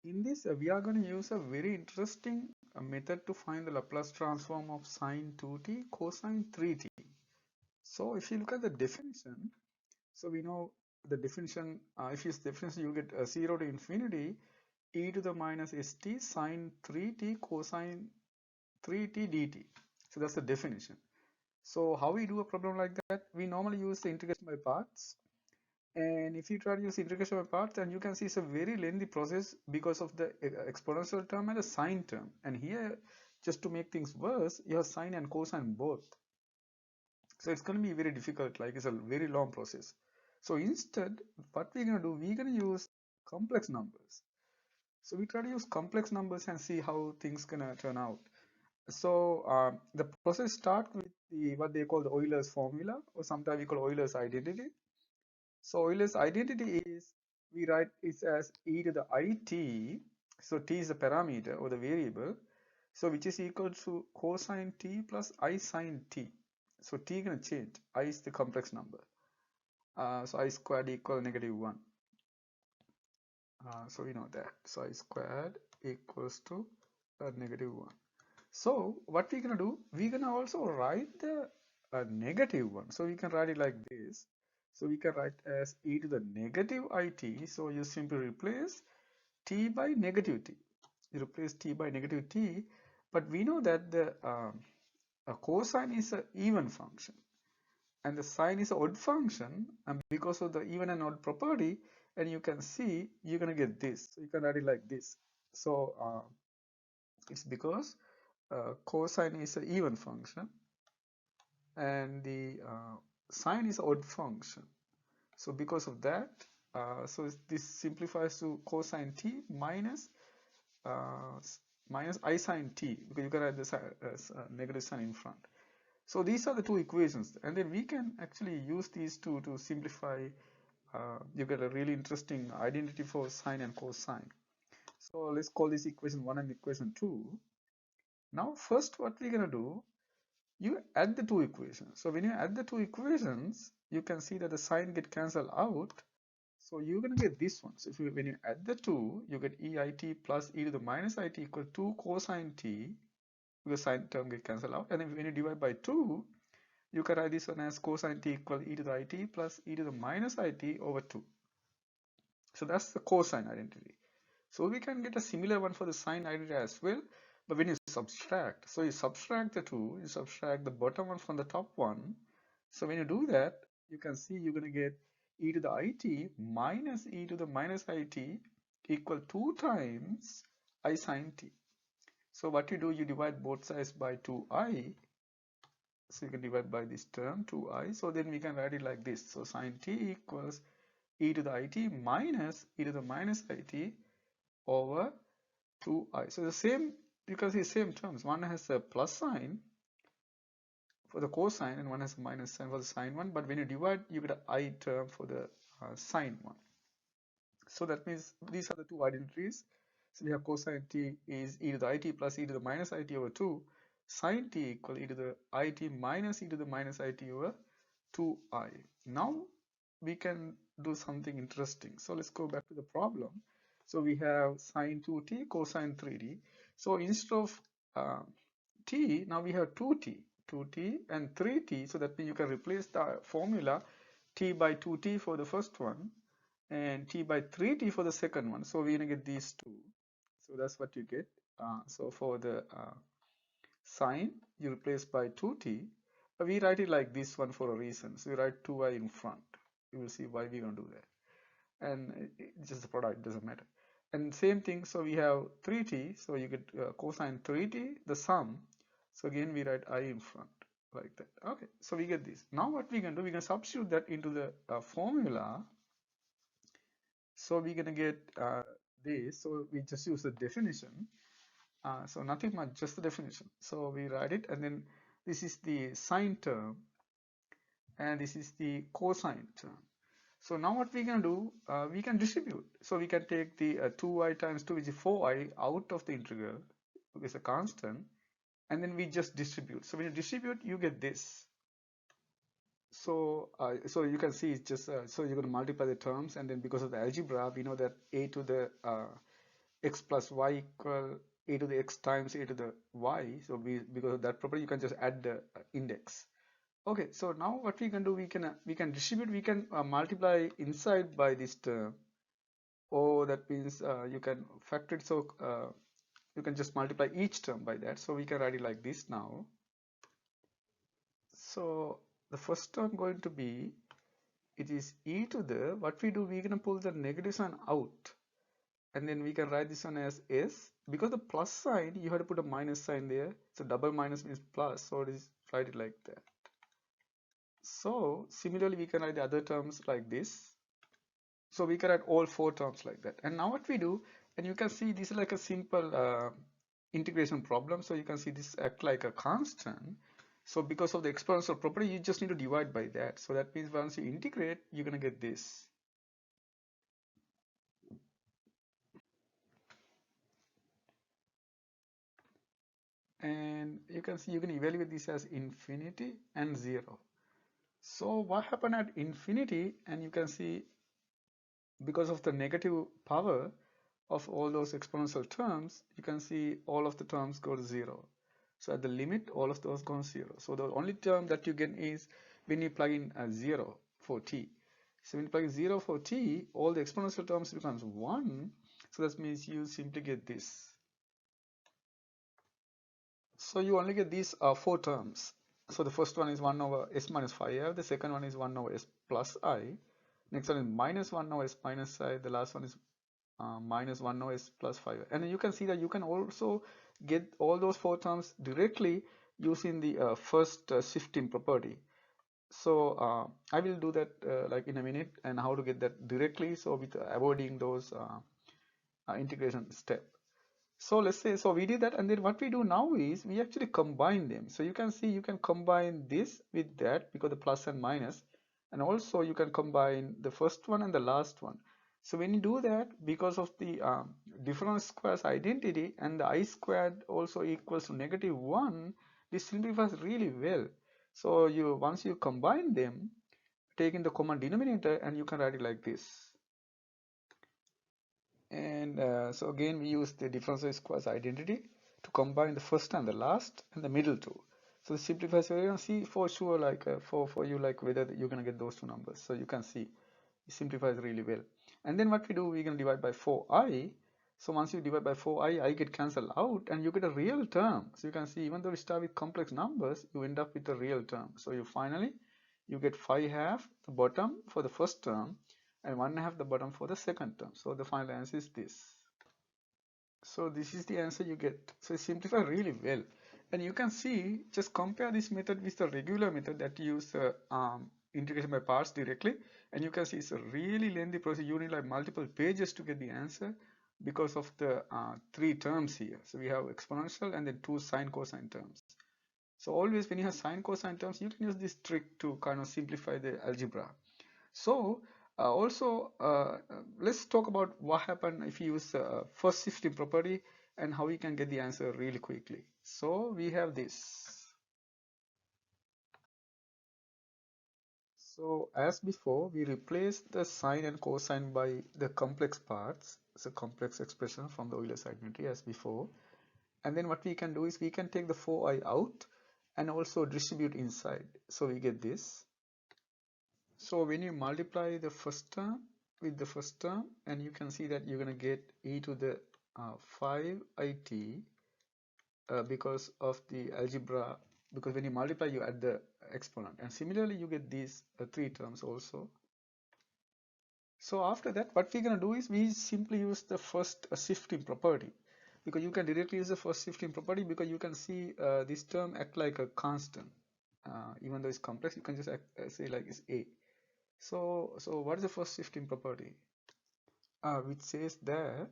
In this, we are going to use a very interesting method to find the Laplace transform of sine 2t cosine 3t. So if you look at the definition, so we know the definition, if you use the definition, you get 0 to infinity e to the minus st sine 3t cosine 3t dt. So that's the definition. So how we do a problem like that? We normally use the integration by parts. And if you try to use integration by parts, then you can see it's a very lengthy process because of the exponential term and the sine term. And here, just to make things worse, you have sine and cosine both. So it's going to be very difficult, like it's a very long process. So instead, what we're going to do, we're going to use complex numbers. So we try to use complex numbers and see how things gonna turn out. So the process starts with the what they call the Euler's formula, or sometimes we call Euler's identity. So Euler's identity is, we write it as e to the it. So t is the parameter or the variable. So which is equal to cosine t plus I sine t. So t gonna change. I is the complex number. So I squared equal -1. So we know that. So I squared equals to -1. So what we're gonna do, we're gonna also write the -1. So we can write it like this. So we can write as e to the negative it. So you simply replace t by -t. You replace t by -t. But we know that the a cosine is an even function and the sine is an odd function, and because of the even and odd property, and you can see you're gonna get this. So you can write it like this. So it's because cosine is an even function and the sine is an odd function. So because of that, so this simplifies to cosine t minus uh, minus I sine t, because you can write this as negative sign in front. So these are the two equations, and then we can actually use these two to simplify. You get a really interesting identity for sine and cosine. So let's call this equation 1 and equation 2. Now first what we're going to do, you add the two equations. So when you add the two equations, you can see that the sign get cancelled out. So you're going to get this one. So when you add the two, you get eit plus e to the minus it equal to 2 cosine t, because sine term get cancelled out. And then when you divide by 2, you can write this one as cosine t equal e to the it plus e to the minus it over 2. So that's the cosine identity. So we can get a similar one for the sine identity as well. But when you subtract, so you subtract the two, you subtract the bottom one from the top one. So when you do that, you can see you're going to get e to the it minus e to the minus it equal 2 times I sine t. So what you do, you divide both sides by 2i. So you can divide by this term 2i. So then we can write it like this. So sine t equals e to the it minus e to the minus it over 2i. So the same, you can see same terms. One has a plus sign for the cosine and one has a minus sign for the sine one. But when you divide, you get an I term for the sine one. So that means these are the two identities. So we have cosine t is e to the it plus e to the minus it over 2. Sine t equal e to the it minus e to the minus it over 2i. Now we can do something interesting. So let's go back to the problem. So we have sine 2t, cosine 3t. So instead of t, now we have 2t and 3t. So that means you can replace the formula t by 2t for the first one and t by 3t for the second one. So we're going to get these two. So that's what you get. So for the sine, you replace by 2t. We write it like this one for a reason. So we write 2i in front. You will see why we're going to do that. And it's just the product, doesn't matter. And same thing, so we have 3t, so you get cosine 3t, the sum. So again, we write I in front, like that. Okay, so we get this. Now what we can do, we can substitute that into the formula. So we're going to get this. So we just use the definition. So nothing much, just the definition. So we write it, and then this is the sine term, and this is the cosine term. So now what we can do, we can distribute. So we can take the 2i times 2, which is 4i, out of the integral, because it's a constant, and then we just distribute. So when you distribute, you get this. So so you can see it's just, so you're going to multiply the terms, and then because of the algebra, we know that a to the x plus y equal a to the x times a to the y. So because of that property, you can just add the index. Okay, so now what we can do, we can distribute, we can multiply inside by this term. Oh, that means you can factor it, so you can just multiply each term by that. So we can write it like this now. So the first term going to be, it is e to the, what we do, we're going to pull the negative sign out, and then we can write this one as s. Because the plus sign, you have to put a minus sign there, so double minus means plus, so it is, write it like that. So similarly we can write the other terms like this. So we can write all four terms like that. And now what we do, and you can see this is like a simple integration problem. So you can see this act like a constant. So because of the exponential property, you just need to divide by that. So that means once you integrate, you're going to get this. And you can see you can evaluate this as infinity and 0. So what happened at infinity, and you can see because of the negative power of all those exponential terms, you can see all of the terms go to 0. So at the limit, all of those go to 0. So the only term that you get is when you plug in a 0 for t. So when you plug in 0 for t, all the exponential terms becomes 1. So that means you simply get this. So you only get these four terms. So the first one is 1 over s minus phi f. The second one is 1 over s plus I. Next one is minus 1 over s minus I. The last one is minus 1 over s plus 5. And you can see that you can also get all those four terms directly using the first shifting property. So I will do that like in a minute, and how to get that directly, so with avoiding those integration step. So let's say, so we did that, and then what we do now is we actually combine them. So you can see you can combine this with that because the plus and minus, and also you can combine the first one and the last one. So when you do that, because of the difference squares identity and the I squared also equals to -1, this simplifies really well. So you once you combine them, take in the common denominator, and you can write it like this. And so again, we use the differential squares identity to combine the first and the last and the middle two. So the simplifies, so you can see for sure, like for you, like whether you're gonna get those two numbers. So you can see it simplifies really well. And then what we do, we're gonna divide by 4i. So once you divide by 4i, I get cancelled out, and you get a real term. So you can see, even though we start with complex numbers, you end up with a real term. So you finally you get 5/2 the bottom for the first term, and 1/2 the bottom for the second term. So the final answer is this. So this is the answer you get. So it simplifies really well. And you can see, just compare this method with the regular method that use integration by parts directly. And you can see it's a really lengthy process. You need like multiple pages to get the answer because of the three terms here. So we have exponential and then two sine cosine terms. So always when you have sine cosine terms, you can use this trick to kind of simplify the algebra. So also let's talk about what happened if you use first shifting property and how you can get the answer really quickly. So we have this. So as before, we replace the sine and cosine by the complex parts. It's a complex expression from the Euler's identity as before. And then what we can do is we can take the 4i out and also distribute inside. So we get this. So when you multiply the first term with the first term, and you can see that you're going to get e to the 5it because of the algebra, because when you multiply you add the exponent, and similarly you get these three terms also. So after that, what we're going to do is we simply use the first shifting property, because you can directly use the first shifting property, because you can see this term act like a constant. Even though it's complex, you can just say like it's a. So what is the first shifting property? Which says that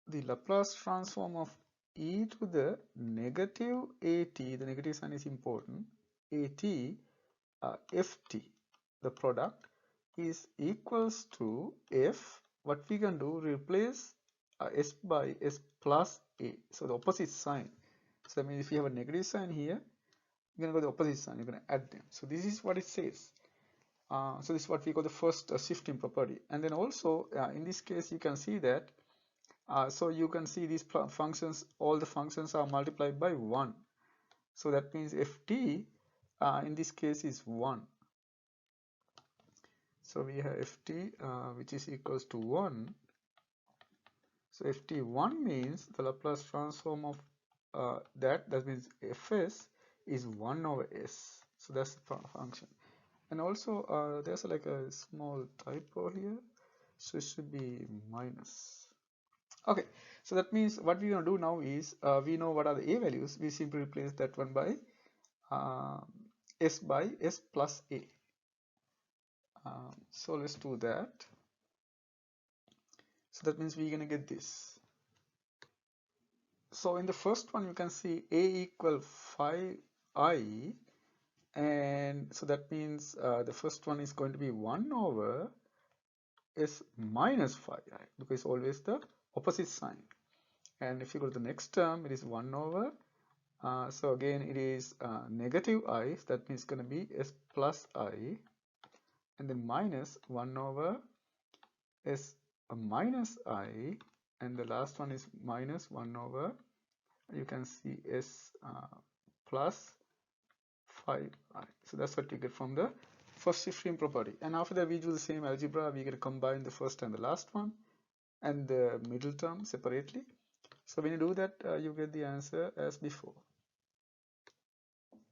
the Laplace transform of e to the negative at, the negative sign is important, at ft, the product, is equals to f. What we can do, replace s by s plus a. So the opposite sign. So that means if you have a negative sign here, you're going to go the opposite sign, you're going to add them. So this is what it says. So this is what we call the first shifting property. And then also in this case you can see that So you can see these functions, all the functions are multiplied by 1. So that means ft in this case is 1. So we have ft which is equals to 1. So ft1 means the Laplace transform of that means fs is 1 over s. So that's the function. And also there's like a small typo here, so it should be minus. Okay, so that means what we're going to do now is we know what are the a values. We simply replace that one by s by s plus a. So let's do that. So that means we're going to get this. So in the first one you can see a equal 5i, and so that means the first one is going to be 1 over s minus 5i because it's always the opposite sign. And if you go to the next term, it is 1 over so again it is negative I, so that means it's going to be s plus I, and then minus 1 over s minus I, and the last one is minus 1 over, you can see s plus 5i. So that's what you get from the first shifting property. And after that we do the same algebra. We can combine the first and the last one and the middle term separately. So when you do that, you get the answer as before.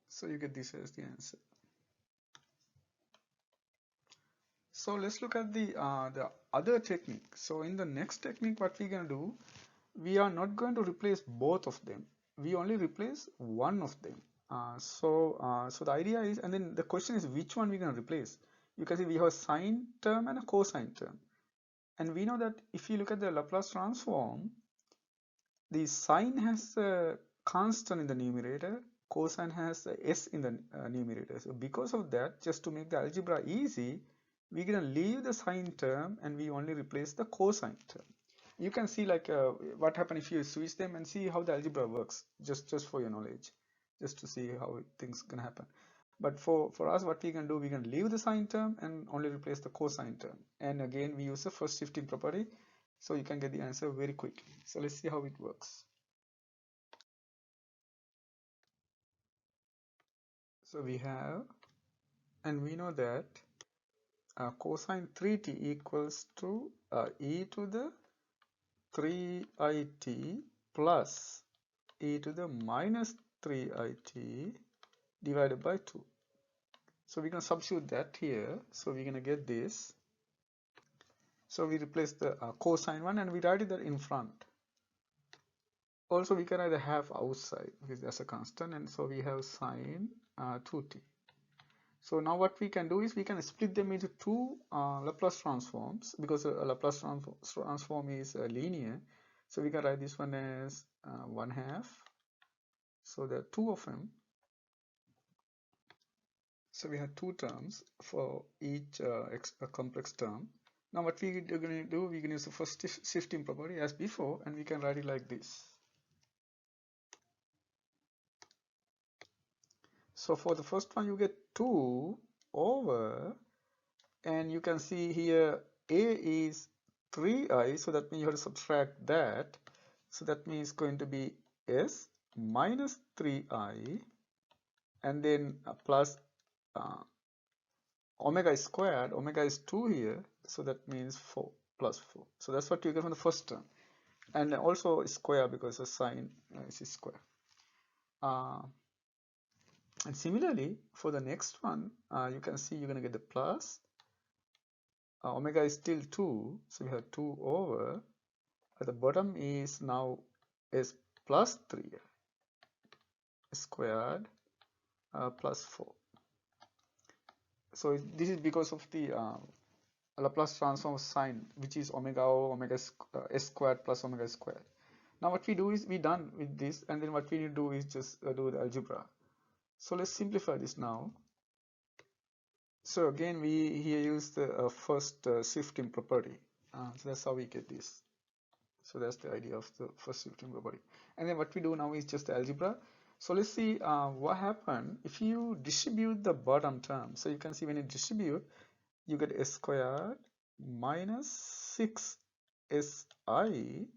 So you get this as the answer. So let's look at the other technique. So in the next technique, what we're going to do, we are not going to replace both of them. We only replace one of them. So the idea is, and then the question is which one we're going to replace. You can see we have a sine term and a cosine term. And we know that if you look at the Laplace transform, the sine has a constant in the numerator, cosine has a s in the numerator. So because of that, just to make the algebra easy, we're going to leave the sine term and we only replace the cosine term. You can see like what happens if you switch them and see how the algebra works, just for your knowledge, just to see how things can happen. But for us, what we can do, we can leave the sine term and only replace the cosine term. And again, we use the first shifting property, so you can get the answer very quickly. So let's see how it works. So we have, and we know that cosine 3t equals to e to the 3it plus e to the minus 3it divided by 2. So we're going to substitute that here. So we're going to get this. So we replace the cosine one and we write it there in front. Also we can write a half outside because that's a constant, and so we have sine 2t. So now what we can do is we can split them into two Laplace transforms because a Laplace transform is linear. So we can write this one as 1/2. So there are two of them. So we have two terms for each complex term. Now what we are going to do, we can use the first shifting property as before, and we can write it like this. So for the first one you get 2 over, and you can see here a is 3i, so that means you have to subtract that. So that means it's going to be s minus 3i, and then plus omega is squared. Omega is 2 here, so that means 4 plus 4. So that's what you get from the first term, and also square because the sine is square. And similarly for the next one, you can see you're going to get the plus. Omega is still 2, so we have 2 over. At the bottom is now s plus 3 squared plus 4. So this is because of the Laplace transform of sine, which is omega over omega s squared plus omega squared. Now what we do is we done with this, and then what we need to do is just do the algebra. So let's simplify this now. So again we here use the first shifting property. So that's how we get this. So that's the idea of the first shifting property. And then what we do now is just the algebra. So let's see what happened if you distribute the bottom term. So you can see when you distribute, you get s squared minus 6si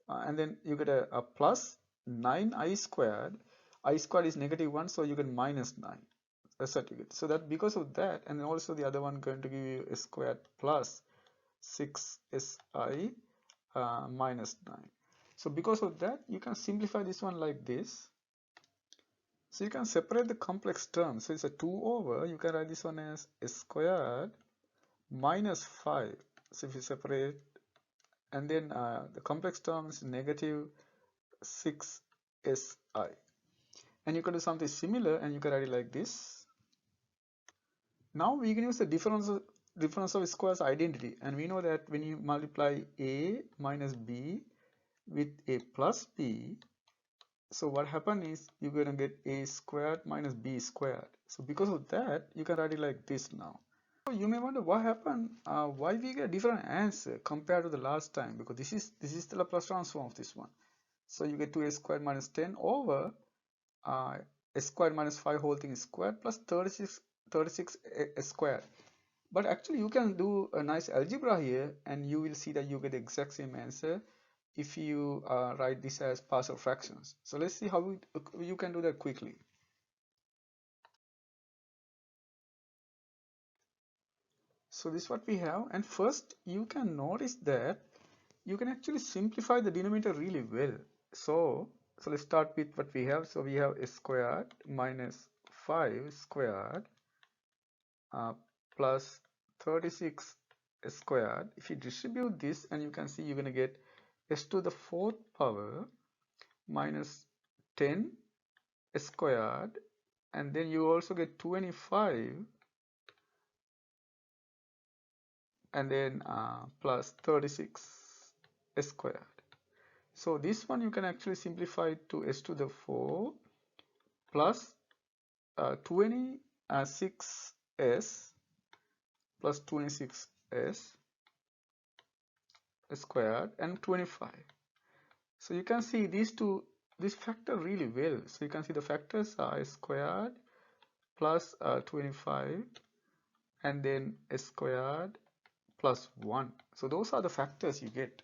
and then you get a plus 9i squared. I squared is -1, so you get minus 9. That's what you get. So that because of that, and also the other one going to give you a squared plus 6si minus 9. So because of that, you can simplify this one like this. So you can separate the complex terms. So it's a 2 over, you can write this one as s squared minus 5. So if you separate, and then the complex term is negative 6si. And you can do something similar and you can write it like this. Now we can use the difference of squares identity, and we know that when you multiply a minus b with a plus b, so what happens is you're going to get a squared minus b squared. So because of that, you can write it like this now. So you may wonder what happened, why we get a different answer compared to the last time, because this is the Laplace transform of this one. So you get 2a squared minus 10 over a squared minus 5 whole thing is squared plus 36 a squared. But actually you can do a nice algebra here and you will see that you get the exact same answer if you write this as partial fractions. So let's see how you can do that quickly. So this is what we have, and first you can notice that you can actually simplify the denominator really well. So let's start with what we have. So we have a squared minus 5 squared plus 36 squared. If you distribute this, and you can see you're going to get s to the 4th power minus 10 squared, and then you also get 25, and then plus 36 squared. So this one you can actually simplify to s to the 4 plus 26s plus 26s squared and 25. So you can see these two, this factor really well. So you can see the factors are s squared plus 25 and then s squared plus 1. So those are the factors you get.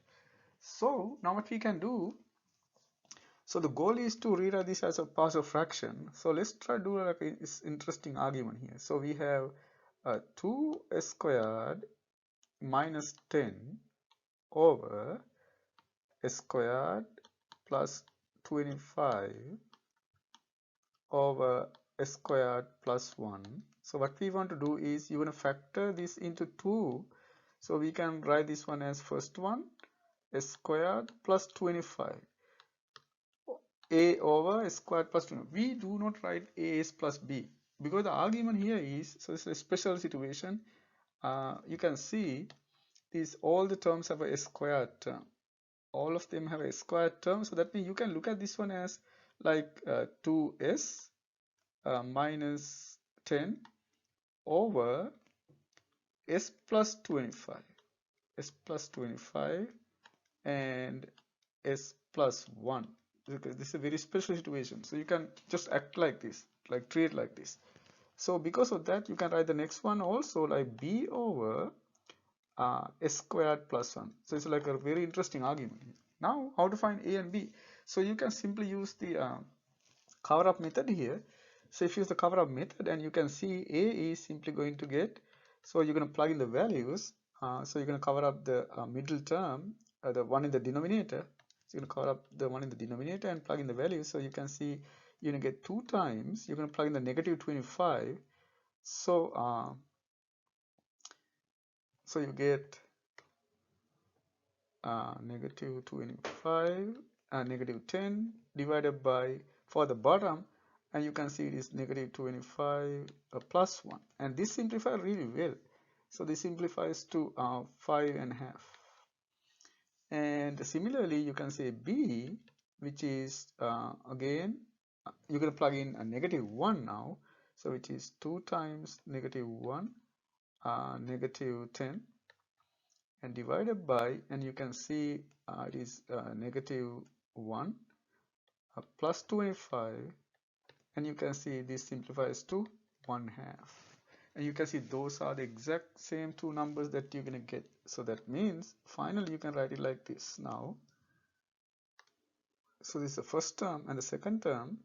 So now what we can do, so the goal is to rewrite this as a partial fraction. So let's try to do like this interesting argument here. So we have 2s squared minus 10 over s squared plus 25 over s squared plus 1. So what we want to do is you want to factor this into 2. So we can write this one as first one s squared plus 25 a over s squared plus 2. We do not write as plus b because the argument here is, so it's a special situation. You can see these all the terms have a s squared term. All of them have a squared term, so that means you can look at this one as like 2s minus 10 over s plus 25, s plus 25 and s plus 1, because this is a very special situation. So you can just act like this, like treat like this. So because of that, you can write the next one also like b over s squared plus 1. So it's like a very interesting argument. Now how to find a and b? So you can simply use the cover up method here. So if you use the cover up method, and you can see a is simply going to get, so you're going to plug in the values. So you're going to cover up the middle term, the one in the denominator. So you're going to cover up the one in the denominator and plug in the values. So you can see you're going to get 2 times, you're going to plug in the negative 25. So so you get negative 25 and negative 10 divided by, for the bottom, and you can see it is negative 25 plus 1, and this simplifies really well. So this simplifies to 5.5. And similarly you can say b, which is again you're going to plug in a negative 1 now, so which is 2 times negative 1 negative 10 and divided by, and you can see it is negative 1 plus 25, and you can see this simplifies to 1/2, and you can see those are the exact same two numbers that you're going to get. So that means finally you can write it like this now. So this is the first term and the second term.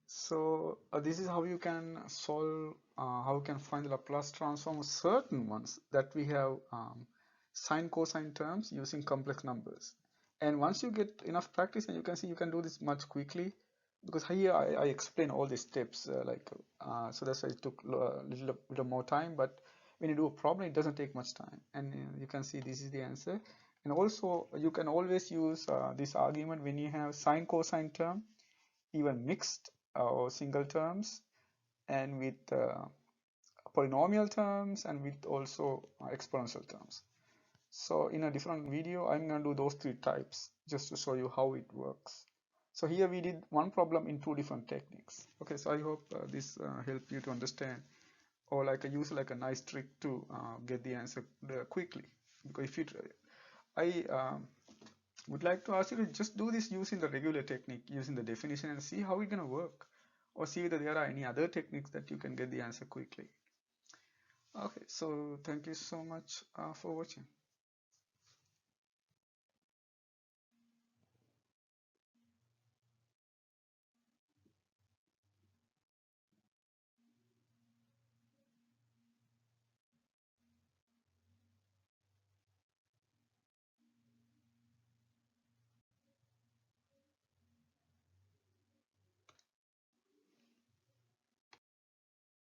So this is how you can solve, how you can find the Laplace transform of certain ones that we have sine cosine terms using complex numbers. And once you get enough practice, and you can see you can do this much quickly, because here I explain all the steps so that's why it took a little bit more time. But when you do a problem, it doesn't take much time, and you can see this is the answer. And also you can always use this argument when you have sine cosine term, even mixed or single terms, and with polynomial terms, and with also exponential terms. So in a different video, I'm going to do those three types just to show you how it works. So here we did one problem in two different techniques. Okay, so I hope this helped you to understand, or like use like a nice trick to get the answer quickly. Because if you, I would like to ask you to just do this using the regular technique, using the definition, and see how it's going to work, or see whether there are any other techniques that you can get the answer quickly. Okay, so thank you so much for watching.